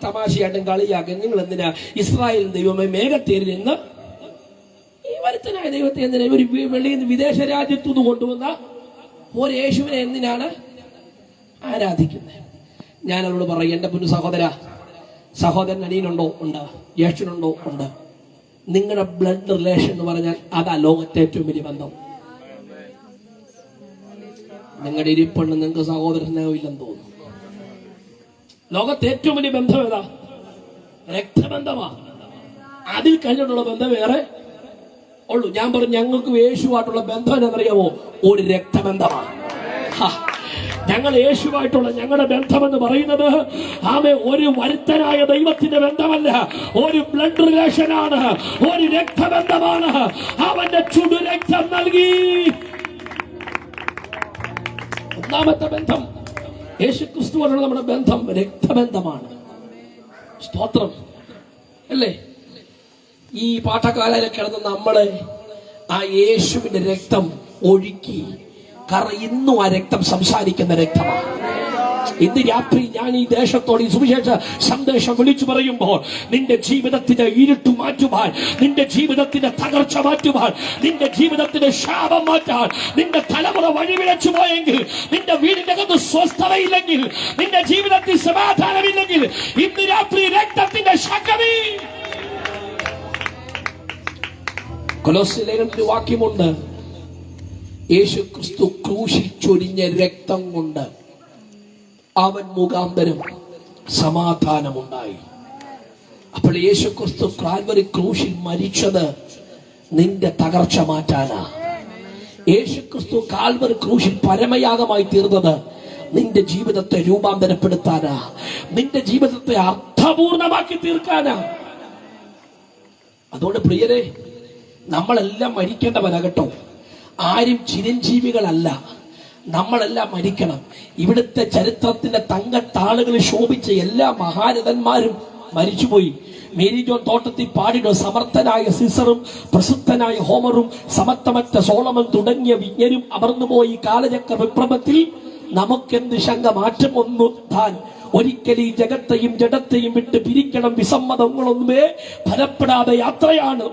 തമാശയായിട്ടും കളിയാക്കും. നിങ്ങൾ എന്തിനാ ഇസ്രായേൽ ദൈവമേ മേഘത്തേരിൽ നിന്ന് ഈ വരുത്തനായ ദൈവത്തെ എന്തിനാ ഒരു വെളിയിൽ നിന്ന് വിദേശ രാജ്യത്തുനിന്ന് കൊണ്ടുവന്ന ഒരു യേശുവിനെ എന്തിനാണ് ആരാധിക്കുന്നത്? ഞാൻ അവരോട് പറയും, എന്റെ പൊന്നു സഹോദരൻ അനിയനുണ്ടോ? ഉണ്ട്. ജ്യേഷ്ഠനുണ്ടോ? ഉണ്ട്. നിങ്ങളുടെ ബ്ലഡ് റിലേഷൻ എന്ന് പറഞ്ഞാൽ അതാ ലോകത്തെ ഏറ്റവും വലിയ ബന്ധം. നിങ്ങളുടെ ഇരിപ്പുണ്ട്, നിങ്ങൾക്ക് സഹോദരനാവില്ലെന്ന് തോന്നുന്നു. ലോകത്തെ ഏറ്റവും വലിയ ബന്ധം ഏതാ? രക്തബന്ധമാ. അതിൽ കഴിഞ്ഞിട്ടുള്ള ബന്ധം വേറെ ഉള്ളൂ. ഞാൻ പറഞ്ഞു, ഞങ്ങൾക്ക് യേശുവായിട്ടുള്ള ബന്ധം എന്നറിയാമോ? ഒരു രക്തബന്ധമാണ്. ഞങ്ങൾ യേശുവായിട്ടുള്ള ഞങ്ങളുടെ ബന്ധമെന്ന് പറയുന്നത് ഒരു വരുത്തനായ ദൈവത്തിന്റെ ബന്ധമല്ല, ഒരു ബ്ലഡ് റിലേഷനാണ്, ഒരു രക്തബന്ധമാണ്. അവന്റെ ചുടു രക്തം നൽകി. ഒന്നാമത്തെ ബന്ധം യേശുക്രിസ്തുവാനുള്ള നമ്മുടെ ബന്ധം രക്തബന്ധമാണ്. സ്തോത്രം അല്ലേ? ഈ പാഠകാലയിൽ കിടന്ന് നമ്മള് ആ യേശുവിന്റെ രക്തം ഒഴുക്കി. കാരണം ഇന്നും ആ രക്തം സംസാരിക്കുന്ന രക്തമാണ്. ഇന്ന് രാത്രി ഞാൻ ഈ ദേശത്തോട് ഈ സുവിശേഷ സന്ദേശം വിളിച്ചു പറയുമ്പോൾ നിന്റെ ജീവിതത്തിന്റെ ഇരുട്ട് മാറ്റുവാൻ, നിന്റെ ജീവിതത്തിന്റെ തകർച്ച മാറ്റുവാൻ, നിന്റെ ജീവിതത്തിന്റെ ശാപം മാറ്റാൻ, നിന്റെ തലമുറ വഴിവിളച്ചു പോയെങ്കിൽ, നിന്റെ വീടിന്റെ അകത്ത് സ്വസ്ഥതയില്ലെങ്കിൽ, നിന്റെ ജീവിതത്തിൽ സമാധാനമില്ലെങ്കിൽ, ഇന്ന് രാത്രി രക്തത്തിന്റെ ശക്തി. കൊലോസ്യലേഖനത്തിൽ വാക്യമുണ്ട്, യേശു ക്രിസ്തു ക്രൂശിൽ ചൊരിഞ്ഞ രക്തം കൊണ്ട് അവൻ മുഖാന്തരം സമാധാനമുണ്ടായി. അപ്പോൾ യേശു ക്രിസ്തു കാൽവരി ക്രൂശിൽ മരിച്ചത് നിന്റെ തകർച്ച മാറ്റാനാ. യേശു ക്രിസ്തു കാൽവരി ക്രൂശിൽ പരമയാഗമായി തീർന്നത് നിന്റെ ജീവിതത്തെ രൂപാന്തരപ്പെടുത്താനാ, നിന്റെ ജീവിതത്തെ അർത്ഥപൂർണമാക്കി തീർക്കാനാ. അതുകൊണ്ട് പ്രിയരെ, നമ്മളെല്ലാം മരിക്കേണ്ടവരാ കേട്ടോ. ആരും ചിരഞ്ജീവികളല്ല. നമ്മളെല്ലാം മരിക്കണം. ഇവിടുത്തെ ചരിത്രത്തിന്റെ തങ്കത്താളുകളിൽ ശോഭിച്ച എല്ലാ മഹാരഥന്മാരും മരിച്ചുപോയി. മേരി ജോൺ തോട്ടത്തിൽ പാടിയ സമർത്ഥനായ സിസറും പ്രസിദ്ധനായ ഹോമറും സമർത്ഥമറ്റ സോളമൻ തുടങ്ങിയ വിജ്ഞരും അമർന്നുപോയി. കാലചക്ര വിപ്ലവത്തിൽ നമുക്കെന്ത് ശങ്ക മാറ്റം ഒന്നു താൻ. ഒരിക്കലും ഈ ജഗത്തെയും ജഡത്തെയും വിട്ട് പിരിക്കണം. വിസമ്മതങ്ങളൊന്നുമേ ഫലപ്പെടാതെ യാത്രയാണ്.